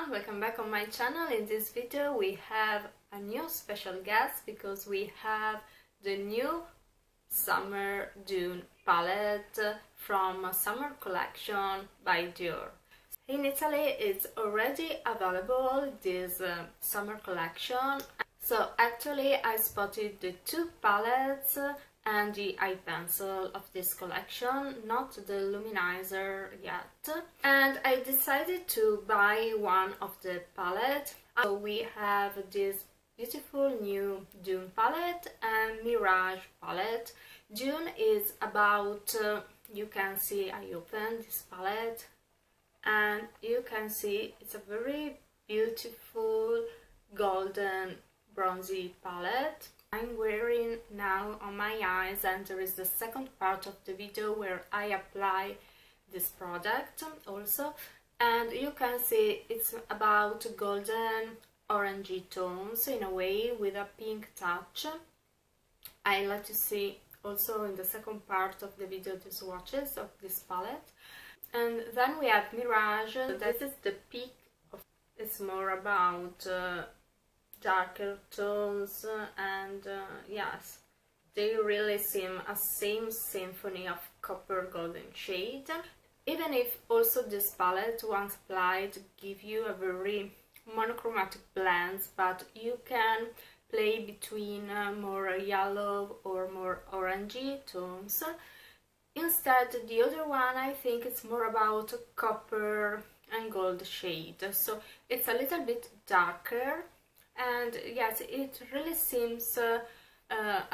everyone, welcome back on my channel. In this video we have a new special guest because we have the new Summer Dune palette from a summer collection by Dior. In Italy it's already available, this summer collection. So actually I spotted the two palettes and the eye pencil of this collection, not the luminizer yet. And I decided to buy one of the palette. So we have this beautiful new Dune palette and Mirage palette. Dune is about, you can see I opened this palette and you can see it's a very beautiful golden bronzy palette. I'm wearing now on my eyes, and there is the second part of the video where I apply this product also, and you can see it's about golden orangey tones in a way with a pink touch. I let you see also in the second part of the video the swatches of this palette. And then we have Mirage. This is the peak of, it's more about darker tones, and yes, they really seem a same symphony of copper golden shade, even if also this palette once applied give you a very monochromatic blends, but you can play between more yellow or more orangey tones. Instead the other one, I think it's more about copper and gold shade, so it's a little bit darker. And yes, it really seems a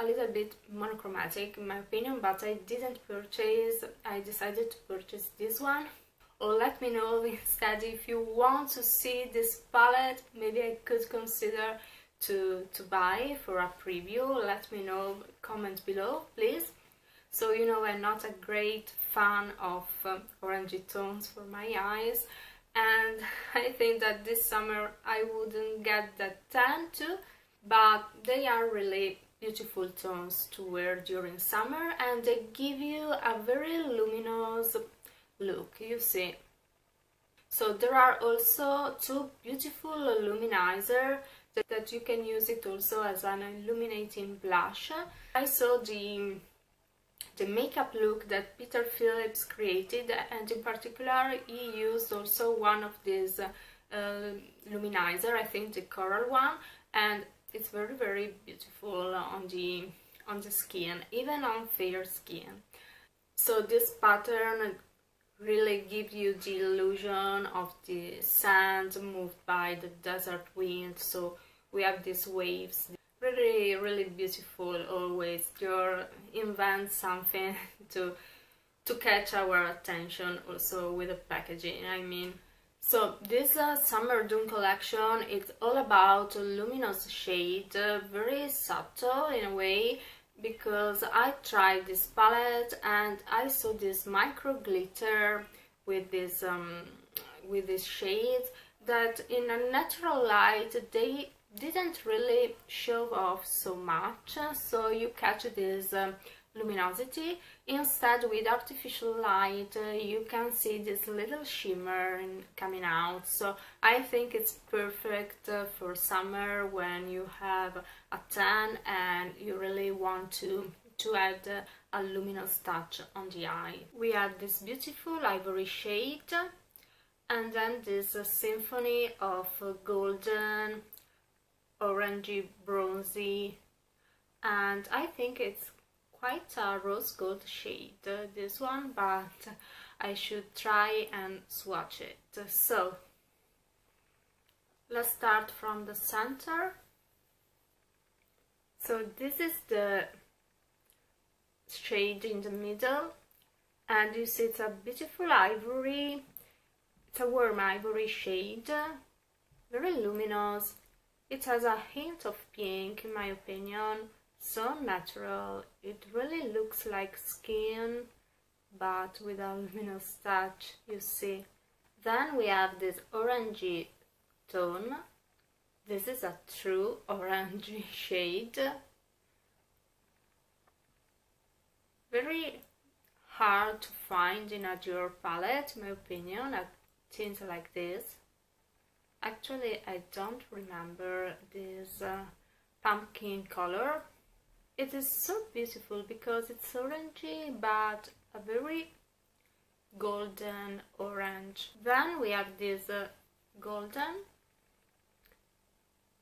little bit monochromatic in my opinion, but I didn't purchase. I decided to purchase this one. Or let me know instead if you want to see this palette, maybe I could consider to buy for a preview. Let me know, comment below please. So you know I'm not a great fan of orangey tones for my eyes, and I think that this summer I wouldn't get that tan too, but they are really beautiful tones to wear during summer, and they give you a very luminous look, you see. So there are also two beautiful luminizers that you can use it also as an illuminating blush. I saw the makeup look that Peter Phillips created, and in particular he used also one of these luminizer, I think the coral one, and it's very beautiful on the skin, even on fair skin. So this pattern really gives you the illusion of the sand moved by the desert wind. So we have these waves. Really beautiful. Always Dior invents something to catch our attention also with the packaging, I mean. So this Summer Dune collection, it's all about luminous shade, very subtle in a way, because I tried this palette and I saw this micro glitter with this shades that in a natural light they didn't really show off so much, so you catch this luminosity. Instead, with artificial light, you can see this little shimmer coming out. So I think it's perfect for summer when you have a tan and you really want to add a luminous touch on the eye. We have this beautiful ivory shade, and then this symphony of golden, orangey, bronzy, and I think it's quite a rose gold shade, this one, but I should try and swatch it. So let's start from the center. So this is the shade in the middle, and you see it's a beautiful ivory, it's a warm ivory shade, very luminous. It has a hint of pink in my opinion, so natural. It really looks like skin, but with a luminous touch, you see. Then we have this orangey tone. This is a true orangey shade. Very hard to find in a Dior palette, in my opinion, a tint like this. Actually, I don't remember this pumpkin color. It is so beautiful because it's orangey, but a very golden orange. Then we have this golden.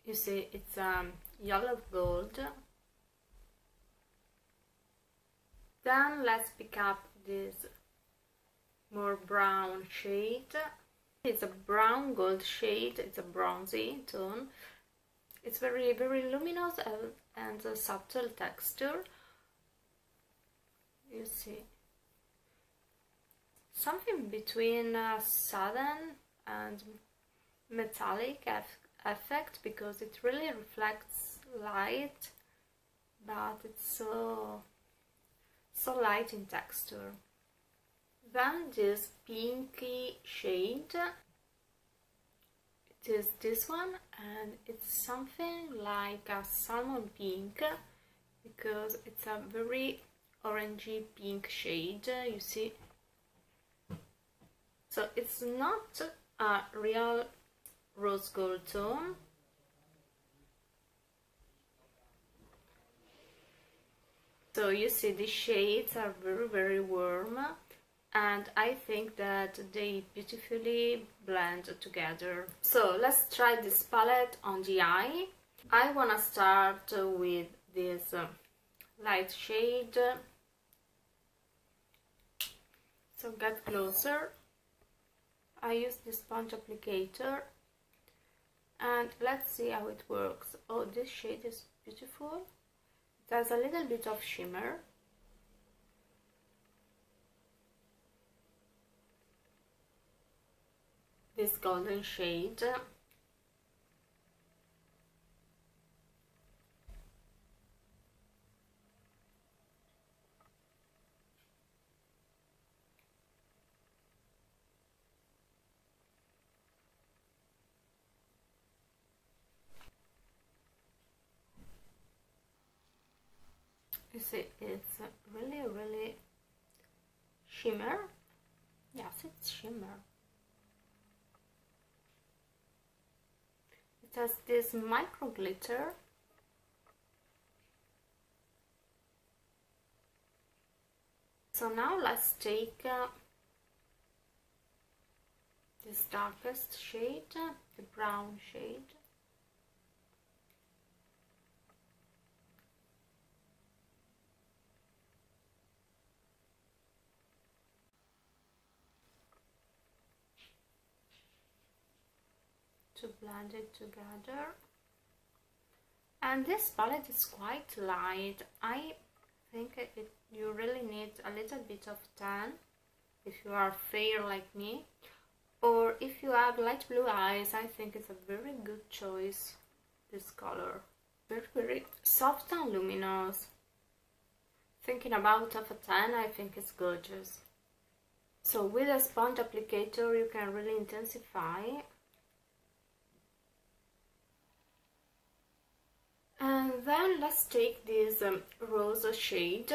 You see, it's yellow gold. Then let's pick up this more brown shade. It's a brown gold shade, it's a bronzy tone. It's very luminous and a subtle texture. You see, something between sudden and metallic effect, because it really reflects light, but it's so light in texture. Then this pinky shade, it is this one, and it's something like a salmon pink, because it's a very orangey pink shade, you see. So it's not a real rose gold tone. So you see, these shades are very warm, and I think that they beautifully blend together. So let's try this palette on the eye. I wanna start with this light shade. So get closer. I use the sponge applicator, and let's see how it works. Oh, this shade is beautiful. It has a little bit of shimmer. This golden shade. You see, it's really shimmer. Yes, it's shimmer. It has this micro glitter. So now let's take this darkest shade, the brown shade. To blend it together. And this palette is quite light. I think you really need a little bit of tan if you are fair like me, or if you have light blue eyes. I think it's a very good choice, this color. Very soft and luminous. Thinking about a tan, I think it's gorgeous. So with a sponge applicator you can really intensify. And then let's take this rose shade,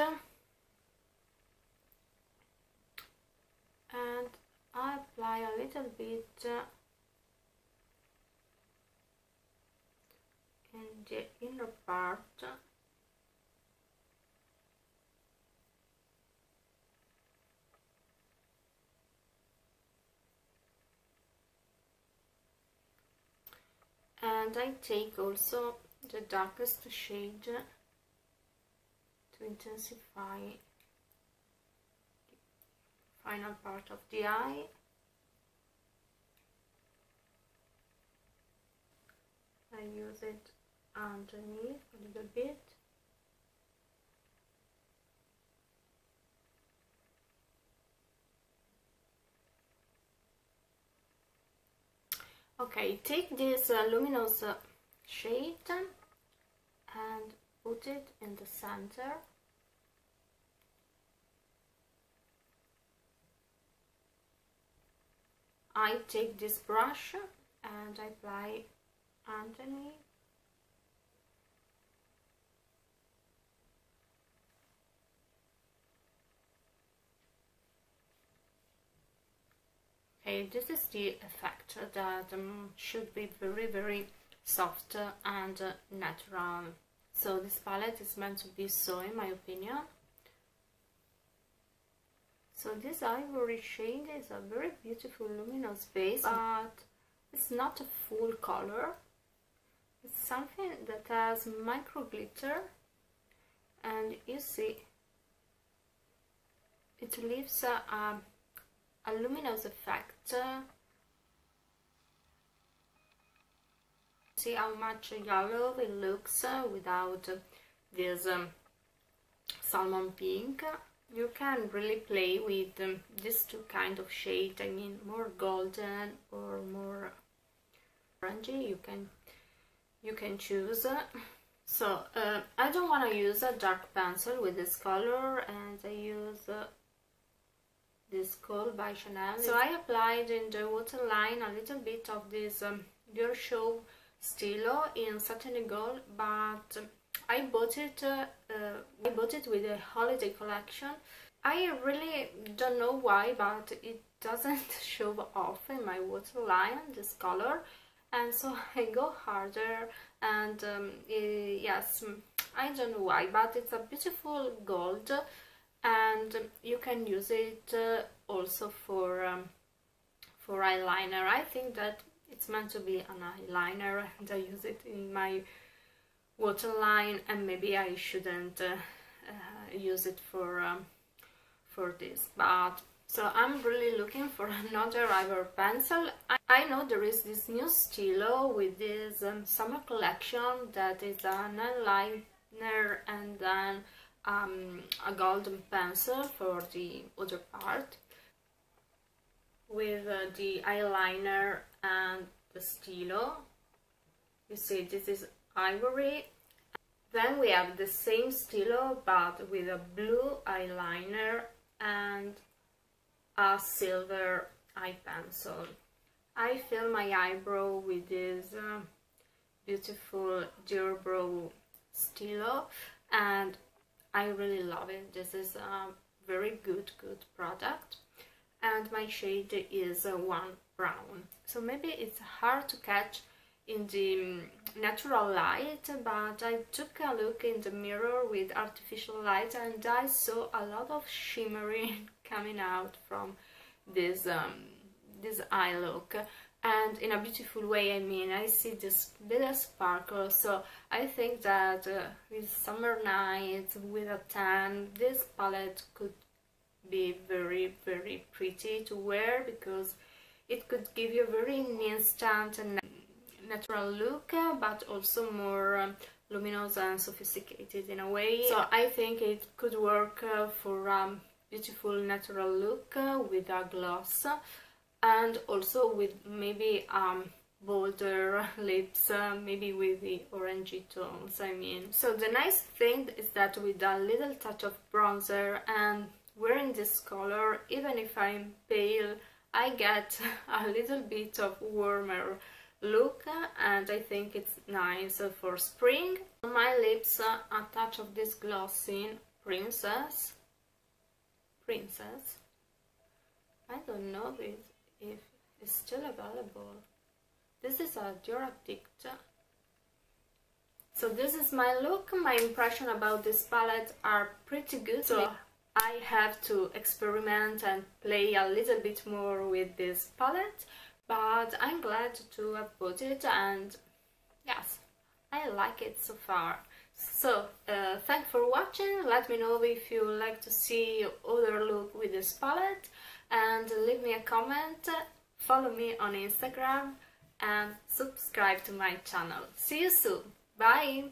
and I apply a little bit in the inner part. And I take also the darkest shade to intensify the final part of the eye. I use it underneath a little bit. Okay, take this luminous shade and put it in the center. I take this brush and I apply underneath. Okay, this is the effect that should be very soft and natural. So this palette is meant to be so, in my opinion. So this ivory shade is a very beautiful luminous base, but it's not a full color. It's something that has micro glitter, and you see it leaves a luminous effect. See how much yellow it looks without this salmon pink. You can really play with these two kind of shades. I mean, more golden or more orangey. You can choose. So I don't want to use a dark pencil with this color, and I use this Gold by Chanel. So I applied in the waterline a little bit of this DIOR Show Stilo in satiny gold, but I bought it with a holiday collection. I really don't know why, but it doesn't show off in my waterline, this color, and so I go harder, and yes, I don't know why, but it's a beautiful gold, and you can use it also for eyeliner. I think that it's meant to be an eyeliner, and I use it in my waterline, and maybe I shouldn't use it for this. But so I'm really looking for another ivory pencil. I know there is this new Stilo with this summer collection that is an eyeliner and then a golden pencil for the other part, with the eyeliner and the Stilo. You see, this is ivory. Then we have the same Stilo but with a blue eyeliner and a silver eye pencil. I fill my eyebrow with this beautiful DIOR Brow Stilo, and I really love it. This is a very good product, and my shade is one brown. So maybe it's hard to catch in the natural light, but I took a look in the mirror with artificial light, and I saw a lot of shimmering coming out from this this eye look, and in a beautiful way. I mean, I see this little sparkle, so I think that with summer nights, with a tan, this palette could be very pretty to wear, because it could give you a very instant and natural look, but also more luminous and sophisticated in a way. So I think it could work for a beautiful natural look with a gloss, and also with maybe bolder lips, maybe with the orangey tones, I mean. So the nice thing is that with a little touch of bronzer and wearing this color, even if I'm pale, I get a little bit of warmer look, and I think it's nice for spring. On my lips, a touch of this glossy Princess. I don't know if it's still available. This is a DIOR Addict. So this is my look. My impression about this palette are pretty good. So I have to experiment and play a little bit more with this palette, but I'm glad to have bought it, and yes, I like it so far. So thanks for watching. Let me know if you like to see other look with this palette, and leave me a comment, follow me on Instagram, and subscribe to my channel. See you soon. Bye!